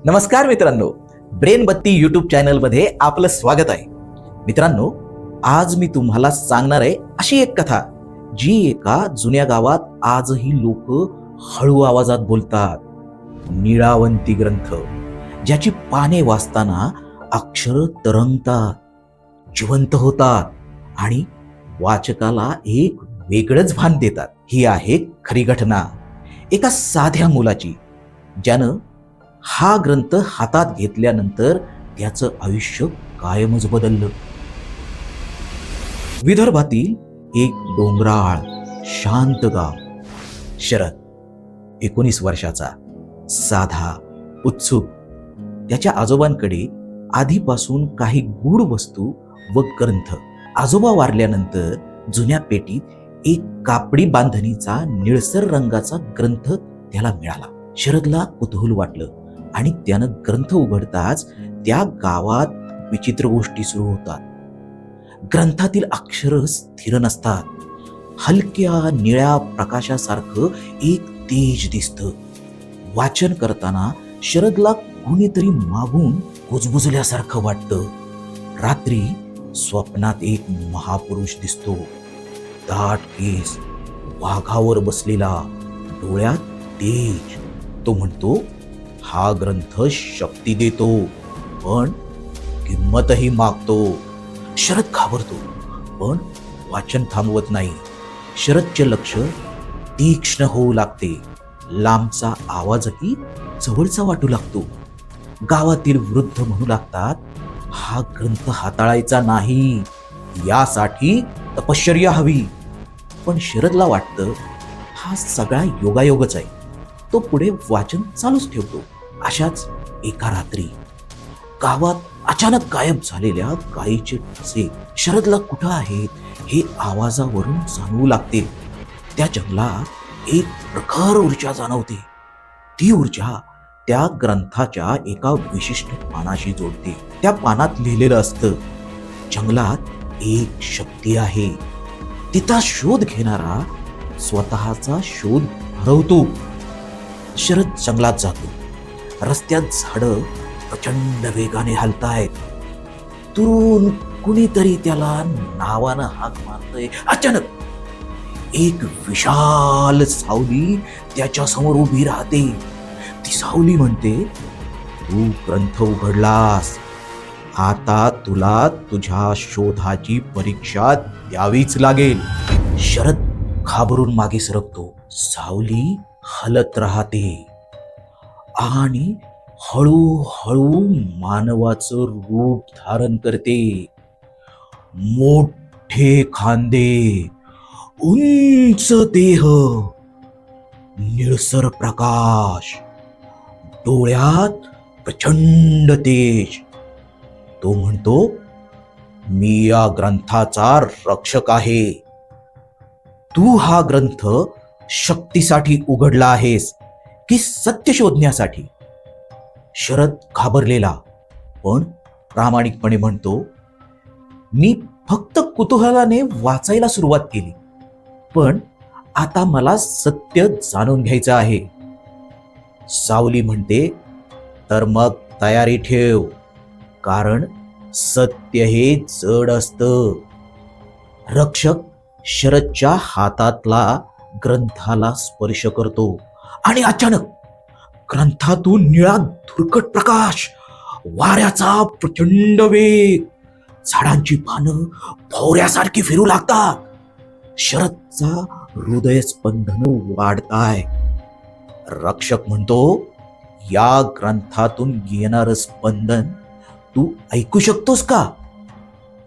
नमस्कार मित्रांनो, ब्रेन बत्ती यूट्यूब चॅनल मध्ये आपलं स्वागत आहे. मित्रांनो, आज मी तुम्हाला सांगणार आहे अशी एक कथा जी एका जुन्या गावात आजही लोक हळू आवाजात बोलतात. निळावंती ग्रंथ, ज्याची पाने वाचताना अक्षर तरंगतात, जिवंत होतात आणि वाचकाला एक वेगळंच भान देतात. ही आहे खरी घटना एका साध्या मुलाची, ज्यानं हा ग्रंथ हातात घेतल्यानंतर त्याचं आयुष्य कायमच बदललं. विदर्भातील एक डोंगराळ शांत गाव. शरद 19 वर्षाचा, साधा, उत्सुक. त्याच्या आजोबांकडे आधीपासून काही गूढ वस्तू व ग्रंथ. आजोबा वारल्यानंतर जुन्या पेटीत एक कापडी बांधणीचा निळसर रंगाचा ग्रंथ त्याला मिळाला. शरदला कुतूहल वाटलं आणि त्यानं ग्रंथ उघडताच त्या गावात विचित्र गोष्टी सुरू होतात. ग्रंथातील अक्षर स्थिर नसतात. हलक्या निळ्या प्रकाशासारखं एक तेज दिसतं. वाचन करताना शरदला कोणीतरी मागून कुजबुजल्यासारखं वाटतं. रात्री स्वप्नात एक महापुरुष दिसतो. दाट केस, वाघावर बसलेला, डोळ्यात तेज. तो म्हणतो, हा ग्रंथ शक्ती देतो, पण किंमतही मागतो. शरद घाबरतो, पण वाचन थांबवत नाही. शरदचे लक्ष तीक्ष्ण होऊ लागते. लांबचा आवाजही जवळचा वाटू लागतो. गावातील वृद्ध म्हणू लागतात, हा ग्रंथ हाताळायचा नाही, यासाठी तपश्चर्या हवी. पण शरदला वाटतं हा सगळा योगायोगच आहे. तो पुढे वाचन चालूच ठेवतो. अशाच एका रात्री गावात अचानक गायब झालेल्या गायीचे ठसे शरदला कुठं आहेत हे आवाजावरून जाणवू लागते. त्या जंगलात एक प्रखर ऊर्जा जाणवते. ती ऊर्जा त्या ग्रंथाच्या एका विशिष्ट पानाशी जोडते. त्या पानात लिहिलेलं असतं, जंगलात एक शक्ती आहे, तिचा शोध घेणारा स्वतःचा शोध हरवतो. शरद जंगलात जातो. रस्त्यात झाडं प्रचंड वेगाने हलतायत. दुरून कुणीतरी त्याला नावानं हाक मारतय. अचानक एक विशाल सावली त्याच्या समोर उभी राहते. ती सावली म्हणते, तू ग्रंथ उघडलास, आता तुला तुझ्या शोधाची परीक्षा द्यावीच लागेल. शरद घाबरून मागे सरकतो. सावली हलत राहते आणि हळूहळू मानवाचं रूप धारण करते. मोठे खांदे, उंच देह, निळसर प्रकाश, डोळ्यात प्रचंड तेज. तो म्हणतो, मी या ग्रंथाचा रक्षक आहे. तू हा ग्रंथ शक्तीसाठी उघडला आहेस की सत्य शोधण्यासाठी? शरद घाबरलेला पण प्रामाणिकपणे म्हणतो, मी फक्त कुतूहलाने वाचायला सुरुवात केली, पण आता मला सत्य जाणून घ्यायचं आहे. सावली म्हणते, तर मग तयारी ठेव, कारण सत्य हे जड असतं. रक्षक शरदच्या हातातला ग्रंथाला स्पर्श करतो आणि अचानक ग्रंथातून निळा धुरकट प्रकाश, वाऱ्याचा प्रचंड वेग, झाडांची पानं भोवऱ्यासारखी फिरू लागतात. शरदचा हृदयस्पंदन वाढताय. रक्षक म्हणतो, या ग्रंथातून येणारं स्पंदन तू ऐकू शकतोस का?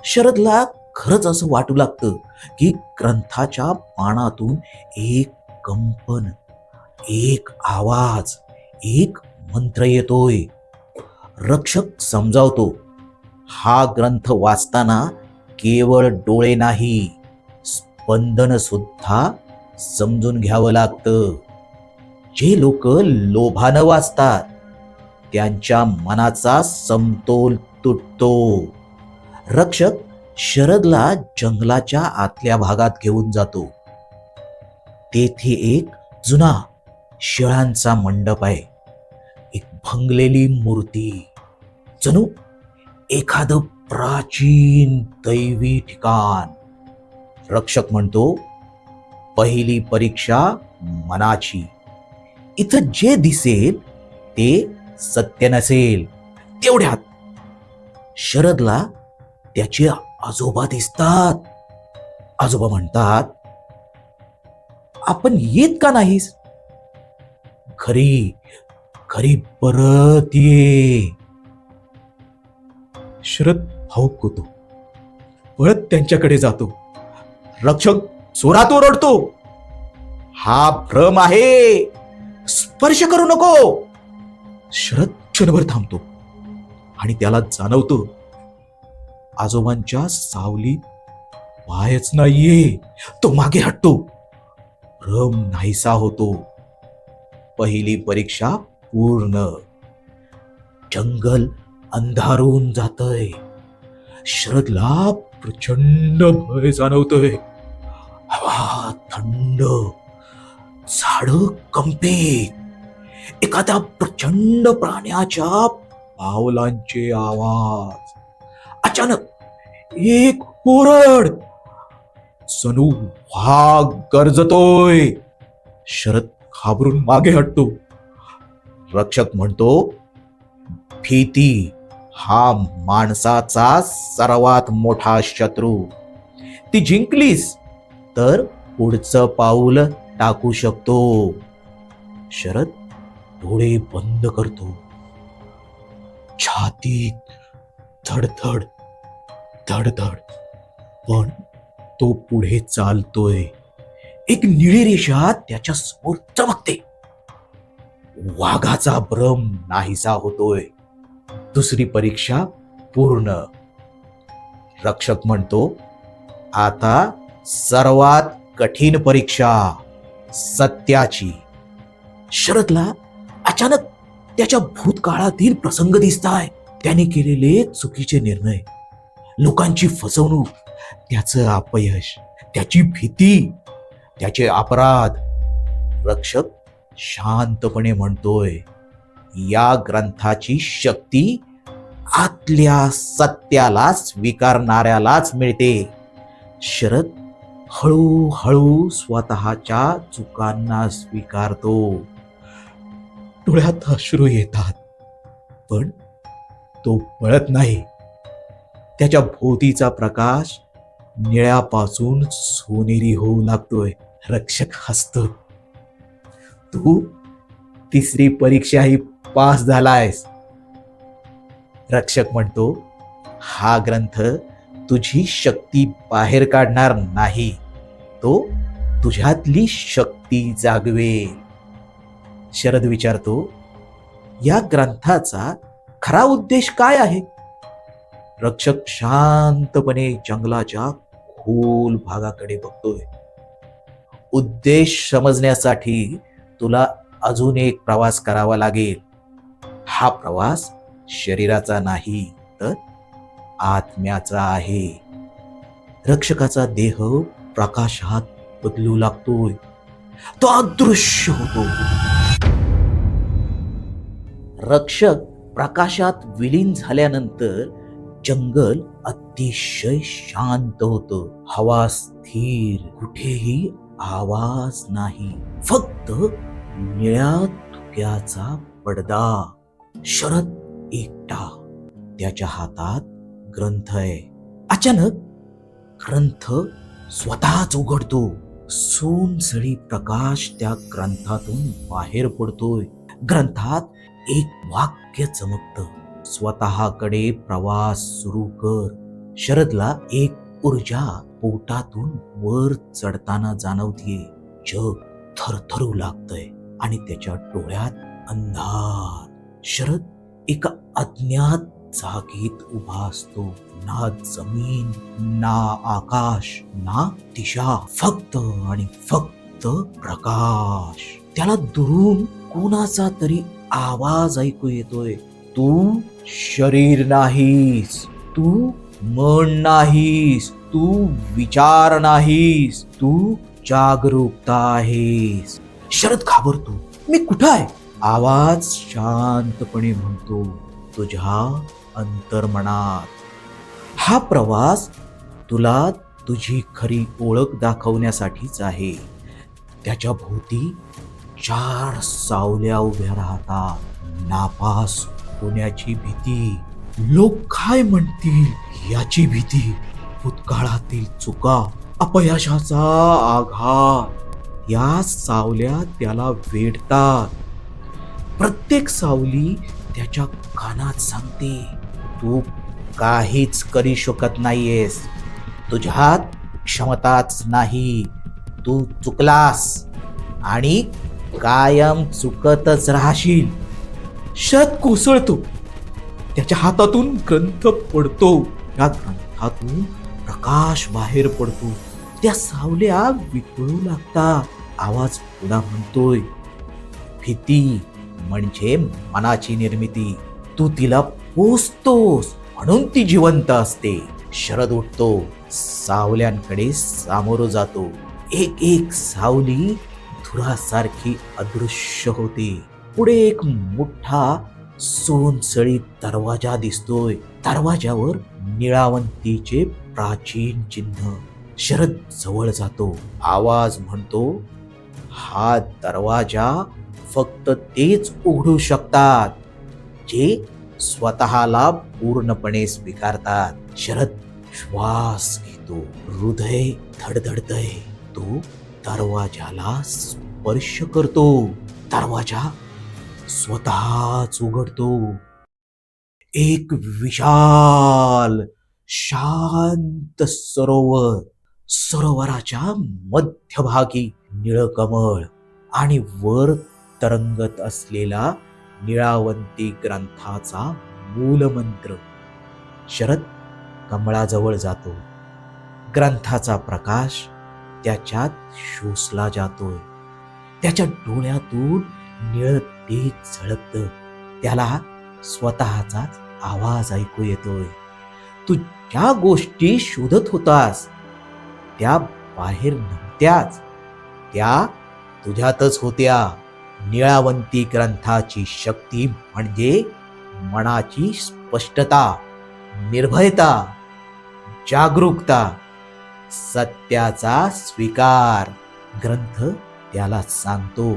शरदला खरंच असं वाटू लागतं की ग्रंथाच्या पानातून एक कंपन, एक आवाज, एक मंत्र येतोय. रक्षक समजावतो, हा ग्रंथ वाचताना केवळ डोळे नाही, स्पंदन सुद्धा समजून घ्यावं लागतं. जे लोक लोभानं वाचतात त्यांच्या मनाचा समतोल तुटतो. रक्षक शरदला जंगलाच्या आतल्या भागात घेऊन जातो. तेथे एक जुना शिळांचा मंडप आहे. एक भंगलेली मूर्ती, जणू एखादं प्राचीन दैवी ठिकाण. रक्षक म्हणतो, पहिली परीक्षा मनाची. इथं जे दिसेल ते सत्य नसेल. तेवढ्यात शरदला त्याचे आजोबा दिसतात. आजोबा म्हणतात, आपण येत का नाहीस? घरी घरी परत ये. शरद भाऊक होतो, पळत त्यांच्याकडे जातो. रक्षक जोरात ओरडतो, हा भ्रम आहे, स्पर्श करू नको. शरद क्षणभर थांबतो आणि त्याला जाणवतं, आजोबांच्या सावलीत पायच नाहीये. तो मागे हटतो. भ्रम नाहीसा होतो. पहिली परीक्षा पूर्ण. जंगल अंधारून जातय. शरदला प्रचंड भय जाणवतोय. हवा थंड, झाड कंपित, एखाद्या प्रचंड प्राण्याच्या पावलांचे आवाज. अचानक एक ओरड, जणू वाघ गरजतोय. शरद घाबरून मागे हटतो. रक्षक म्हणतो, भीती हा माणसाचा सर्वात मोठा शत्रू. ती जिंकलीस तर पुढचं पाऊल टाकू शकतो. शरद डोळे बंद करतो. छातीत धडधड धडधड. पण तो पुढे चालतोय. एक निळी रेषा त्याच्या समोर चमकते. वाघाचा भ्रम नाहीसा होतोय. दुसरी परीक्षा पूर्ण. रक्षक म्हणतो, आता सर्वात कठीण परीक्षा, सत्याची. शरदला अचानक त्याच्या भूतकाळातील प्रसंग दिसताय. त्याने केलेले चुकीचे निर्णय, लोकांची फसवणूक, त्याचं अपयश, त्याची भीती, त्याचे अपराध. रक्षक शांतपणे म्हणतोय, या ग्रंथाची शक्ती आतल्या सत्याला स्वीकारणाऱ्यालाच मिळते. शरद हळूहळू स्वतःच्या चुकांना स्वीकारतो. डोळ्यात अश्रू येतात, पण तो पळत नाही. त्याच्या भोवतीचा प्रकाश निळ्यापासून सोनेरी होऊ लागतोय. रक्षक हसतो, तू तिसरी परीक्षाही पास झालायस. रक्षक म्हणतो, हा ग्रंथ तुझी शक्ती बाहेर काढणार नाही, तो तुझ्यातली शक्ती जागवेल. शरद विचारतो, या ग्रंथाचा खरा उद्देश काय आहे? रक्षक शांतपणे जंगलाच्या खोल भागाकडे बघतोय. उद्देश समजण्यासाठी तुला अजून एक प्रवास करावा लागेल. हा प्रवास शरीराचा नाही, तर आत्म्याचा आहे. रक्षकाचा देह प्रकाशात बदलू लागतोय. तो अदृश्य होतो. रक्षक प्रकाशात विलीन झाल्यानंतर जंगल अतिशय शांत होतं. हवा स्थिर, कुठेही आवाज नाही, फक्त निळ्या धुक्याचा पडदा. शरद एकटा, त्याच्या हातात ग्रंथ आहे. अचानक ग्रंथ स्वतःच उघडतो. सोनसळी प्रकाश त्या ग्रंथातून बाहेर पडतोय. ग्रंथात एक वाक्य चमकतं, स्वतःकडे प्रवास सुरू कर. शरदला एक ऊर्जा पोटातून वर चढताना जाणवतीये. जग थरथरू लागतंय आणि त्याच्या डोळ्यात अंधार. शरद एका अज्ञात जागेत उभा असतो. ना जमीन, ना आकाश, ना दिशा, फक्त आणि फक्त प्रकाश. त्याला दुरून कोणाचा तरी आवाज ऐकू येतोय, तू शरीर नाहीस, तू मन नाहीस, तू विचार नाहीस, तू जागरूकता आहेस. शरद घाबरतो, मी कुठं आहे? आवाज शांतपणे म्हणतो तुझ्या अंतर्मनात. हा प्रवास तुला तुझी खरी ओळख दाखवण्यासाठीच आहे. त्याच्या भोवती 4 सावल्या उभ्या राहतात. नापास होण्याची भीती, लोक काय म्हणतील याची भीती, भूतकाळातील चुका, अपयशाचा आघात. या सावल्या त्याला वेढतात. प्रत्येक सावली त्याच्या कानात सांगते तू काहीच करू शकत नाहीयेस, तुझ्यात क्षमताच नाही, तू चुकलास आणि कायम चुकतच राहशील. शरद कोसळतो. त्याच्या हातातून ग्रंथ पडतो. त्या ग्रंथातून प्रकाश बाहेर पडतो. त्या सावल्या वितळू लागतात. आवाज पुन्हा म्हणतोय भीती म्हणजे मनाची निर्मिती, तू तिला पोसतोस म्हणून ती जिवंत असते. शरद उठतो, सावल्यांकडे सामोरं जातो. एक एक सावली धुरासारखी अदृश्य होते. पुढे एक मोठा सोनसळी दरवाजा दिसतोय. दरवाजावर निळावंतीचे प्राचीन चिन्ह. शरद जवळ जातो. आवाज म्हणतो हा दरवाजा फक्त तेच उघडू शकतात जे स्वतःला पूर्णपणे स्वीकारतात. शरद श्वास घेतो. हृदय धडधडतय. तो दरवाजाला स्पर्श करतो. दरवाजा स्वतःच उघडतो. एक विशाल शांत सरोवर. सरोवराच्या मध्यभागी निळकमळ आणि वर तरंगत असलेला निळावंती ग्रंथाचा मूलमंत्र. शरद कमळाजवळ जातो. ग्रंथाचा प्रकाश त्याच्यात शोषला जातोय. त्याच्या डोळ्यातून निळ तेज झळकतं. त्याला स्वतःचाच आवाज ऐकू येतोय. तू ज्या गोष्टी शोधत होतास त्या बाहेर नव्हत्याच, त्या तुझ्यातच होत्या. निळावंती ग्रंथाची शक्ती म्हणजे मनाची स्पष्टता, निर्भयता, जागरूकता, सत्याचा स्वीकार. ग्रंथ त्याला सांगतो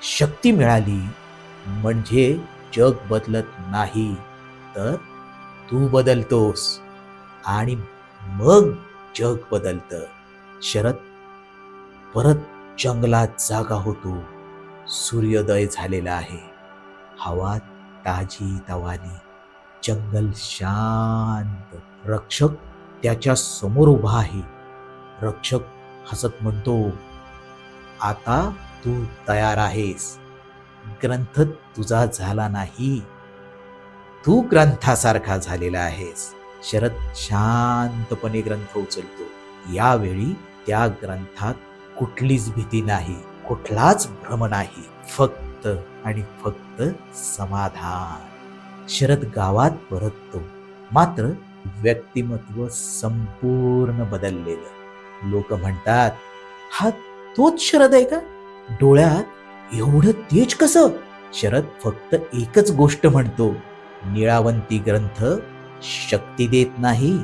शक्ती मिळाली म्हणजे जग बदलत नाही, तर तू बदलतोस आणि मग जग बदलतं. शरद परत जंगलात जागा होतो. सूर्योदय झालेला आहे. हवा ताजी तवानी. जंगल शांत. रक्षक त्याच्या समोर उभा आहे. रक्षक हसत म्हणतो आता तू तयार आहेस. ग्रंथ तुझा झाला नाही, तू ग्रंथासारखा झालेला आहेस. शरद शांतपणे ग्रंथ उचलतो. यावेळी त्या ग्रंथात कुठलीच भीती नाही, कुठलाच भ्रम नाही, फक्त आणि फक्त समाधान. शरद गावात परततो, मात्र व्यक्तिमत्व संपूर्ण बदललेलं. लोक म्हणतात हा तोच शरद आहे का? डोळ्यात एवढं तेज कसं? शरद फक्त एकच गोष्ट म्हणतो, निळावंती ग्रंथ शक्ती देत नाही,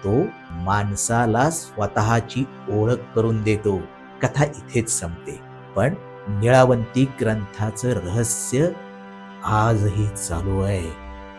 तो माणसाला स्वतःची ओळख करून देतो. कथा इथेच संपते, पण निळावंती ग्रंथाचं रहस्य आजही चालू आहे.